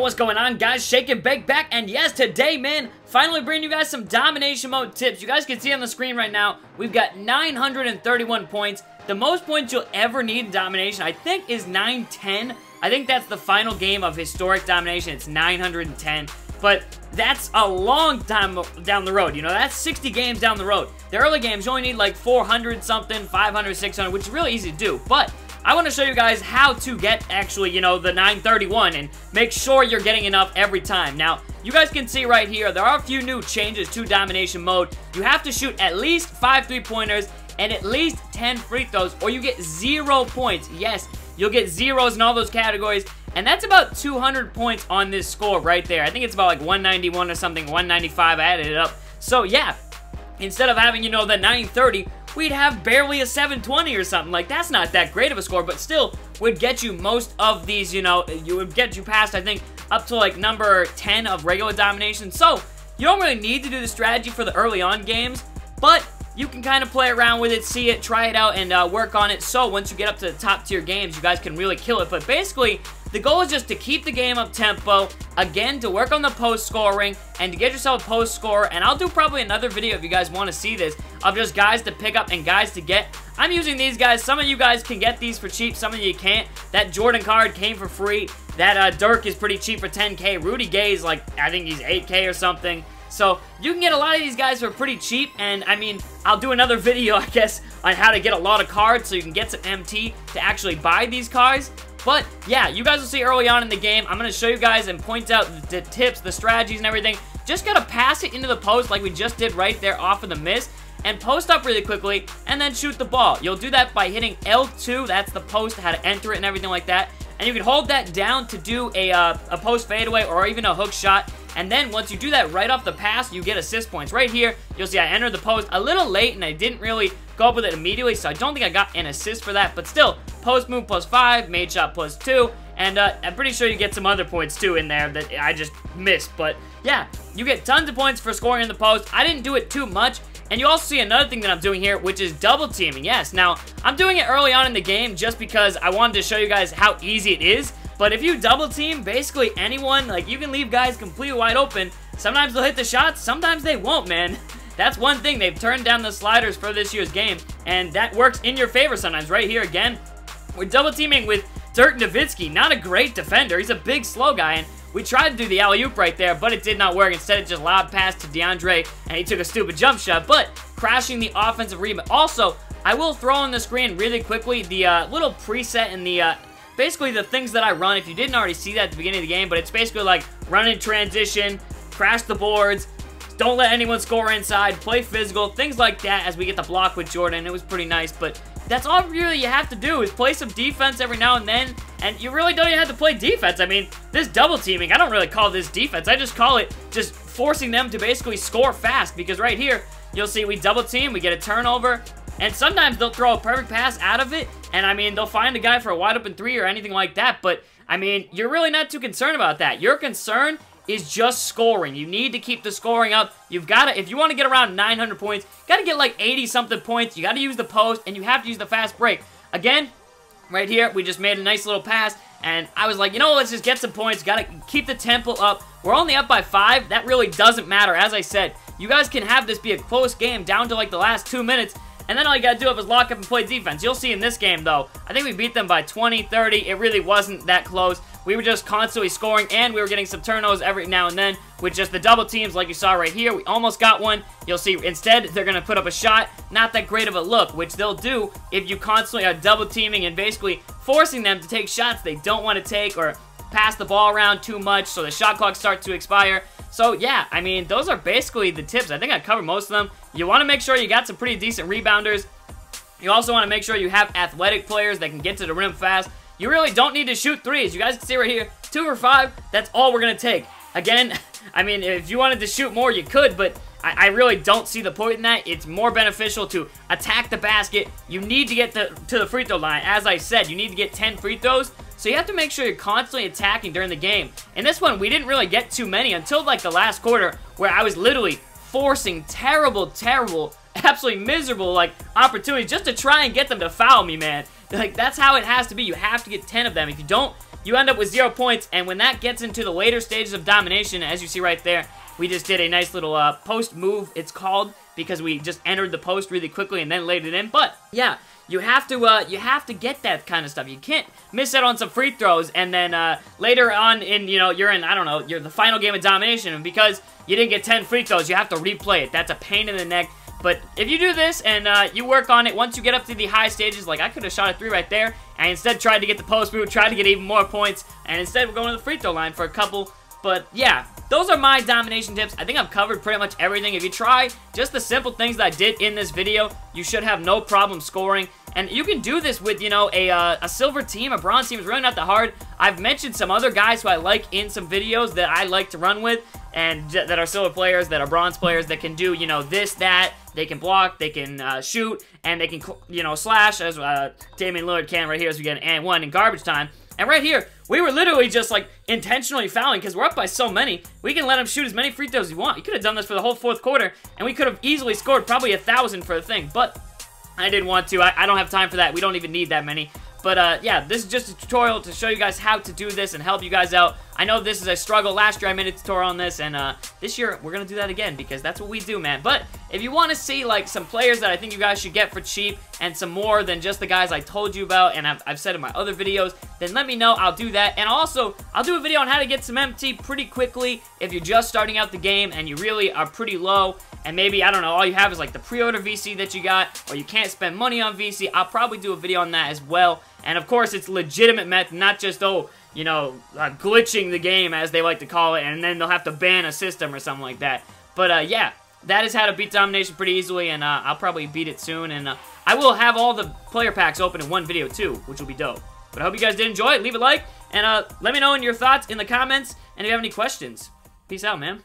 What's going on, guys? Shake and Bake back, and yes, today, man, finally bringing you guys some domination mode tips. You guys can see on the screen right now, we've got 931 points. The most points you'll ever need in domination, I think, is 910. I think that's the final game of historic domination. It's 910, but that's a long time down the road. You know, that's 60 games down the road. The early games, you only need like 400 something, 500, 600, which is really easy to do, but I want to show you guys how to get, actually, you know, the 931 and make sure you're getting enough every time. Now, you guys can see right here, there are a few new changes to domination mode. You have to shoot at least 5 3-pointers and at least 10 free throws, or you get 0 points. Yes, you'll get zeros in all those categories, and that's about 200 points on this score right there. I think it's about like 191 or something, 195, I added it up. So, yeah, instead of having, you know, the 930, we'd have barely a 720 or something. Like, that's not that great of a score, but still would get you most of these, you know, you would get you past, I think, up to like number 10 of regular domination. So, you don't really need to do the strategy for the early on games, but you can kind of play around with it, see it, try it out, and work on it. So, once you get up to the top tier games, you guys can really kill it. But basically, the goal is just to keep the game up tempo, again, to work on the post scoring, and to get yourself a post score. And I'll do probably another video if you guys want to see this, of just guys to pick up and guys to get. I'm using these guys. Some of you guys can get these for cheap, some of you can't. That Jordan card came for free. That Dirk is pretty cheap for 10K. Rudy Gay is like, I think he's 8K or something. So, you can get a lot of these guys for pretty cheap, and I mean, I'll do another video, I guess, on how to get a lot of cards so you can get some MT to actually buy these cards. But, yeah, you guys will see early on in the game, I'm going to show you guys and point out the tips, the strategies, and everything. Just got to pass it into the post like we just did right there off of the miss, and post up really quickly, and then shoot the ball. You'll do that by hitting L2, that's the post, how to enter it and everything like that. And you can hold that down to do a post fadeaway or even a hook shot. And then once you do that right off the pass, you get assist points. Right here, you'll see I entered the post a little late, and I didn't really go up with it immediately, so I don't think I got an assist for that. But still, post move +5, made shot +2, and I'm pretty sure you get some other points too in there that I just missed. But yeah, you get tons of points for scoring in the post. I didn't do it too much. And you also see another thing that I'm doing here, which is double teaming. Yes, now, I'm doing it early on in the game just because I wanted to show you guys how easy it is. But if you double team, basically anyone, like, you can leave guys completely wide open. Sometimes they'll hit the shots, sometimes they won't, man. That's one thing. They've turned down the sliders for this year's game, and that works in your favor sometimes. Right here, again, we're double teaming with Dirk Nowitzki. Not a great defender. He's a big, slow guy, and we tried to do the alley-oop right there, but it did not work. Instead, it just lob passed to DeAndre, and he took a stupid jump shot, but crashing the offensive rebound. Also, I will throw on the screen really quickly the little preset in the basically the things that I run. If you didn't already see that at the beginning of the game, but it's basically like run in transition, crash the boards, don't let anyone score inside, play physical, things like that as we get the block with Jordan. It was pretty nice, but that's all really you have to do is play some defense every now and then, and you really don't even have to play defense. I mean, this double teaming, I don't really call this defense. I just call it just forcing them to basically score fast, because right here, you'll see we double team, we get a turnover, and sometimes they'll throw a perfect pass out of it, and I mean, they'll find a guy for a wide open 3 or anything like that, but I mean, you're really not too concerned about that. Your concern is just scoring. You need to keep the scoring up. You've got to, if you want to get around 900 points, got to get like 80-something points. You got to use the post, and you have to use the fast break. Again, right here, we just made a nice little pass, and I was like, you know, let's just get some points. Got to keep the tempo up. We're only up by 5. That really doesn't matter. As I said, you guys can have this be a close game down to like the last 2 minutes, and then all you got to do is lock up and play defense. You'll see in this game, though, I think we beat them by 20, 30. It really wasn't that close. We were just constantly scoring, and we were getting some turnovers every now and then with just the double teams like you saw right here. We almost got one. You'll see instead they're going to put up a shot. Not that great of a look, which they'll do if you constantly are double teaming and basically forcing them to take shots they don't want to take or pass the ball around too much so the shot clock starts to expire. So, yeah, I mean, those are basically the tips. I think I covered most of them. You want to make sure you got some pretty decent rebounders. You also want to make sure you have athletic players that can get to the rim fast. You really don't need to shoot threes. You guys can see right here, 2 for 5. That's all we're going to take. Again, I mean, if you wanted to shoot more, you could, but I really don't see the point in that. It's more beneficial to attack the basket. You need to get to the free throw line. As I said, you need to get 10 free throws. So you have to make sure you're constantly attacking during the game. In this one, we didn't really get too many until like the last quarter, where I was literally forcing terrible, absolutely miserable like opportunities just to try and get them to foul me, man. Like, that's how it has to be. You have to get 10 of them. If you don't, you end up with 0 points, and when that gets into the later stages of domination, as you see right there, we just did a nice little post move, it's called, because we just entered the post really quickly and then laid it in. But yeah, you have to get that kind of stuff. You can't miss out on some free throws, and then later on in, you know, you're in, I don't know, you're the final game of domination, and because you didn't get 10 free throws, you have to replay it. That's a pain in the neck. But if you do this and you work on it, once you get up to the high stages, like I could have shot a 3 right there, and instead tried to get the post move, tried to get even more points, and instead we're going to the free throw line for a couple. But yeah, those are my domination tips. I think I've covered pretty much everything. If you try just the simple things that I did in this video, you should have no problem scoring. And you can do this with, you know, a silver team, a bronze team. It's really not that hard. I've mentioned some other guys who I like in some videos that I like to run with, and that are silver players, that are bronze players, that can do, you know, this, that. They can block, they can shoot, and they can, you know, slash, as Damian Lillard can right here as we get an and one in garbage time. And right here, we were literally just, like, intentionally fouling because we're up by so many. We can let him shoot as many free throws as you want. You could have done this for the whole fourth quarter, and we could have easily scored probably 1,000 for the thing. But I didn't want to. I don't have time for that. We don't even need that many. But, yeah, this is just a tutorial to show you guys how to do this and help you guys out. I know this is a struggle. Last year I made a tutorial on this, and this year we're going to do that again because that's what we do, man. But if you want to see, like, some players that I think you guys should get for cheap and some more than just the guys I told you about and I've said in my other videos, then let me know. I'll do that. And also, I'll do a video on how to get some MT pretty quickly if you're just starting out the game and you really are pretty low. And maybe, I don't know, all you have is like the pre-order VC that you got, or you can't spend money on VC. I'll probably do a video on that as well. And of course, it's legitimate method, not just, oh, you know, glitching the game, as they like to call it, and then they'll have to ban a system or something like that. But yeah, that is how to beat domination pretty easily, and I'll probably beat it soon. And I will have all the player packs open in one video too, which will be dope. But I hope you guys did enjoy it. Leave a like, and let me know your thoughts in the comments, and if you have any questions. Peace out, man.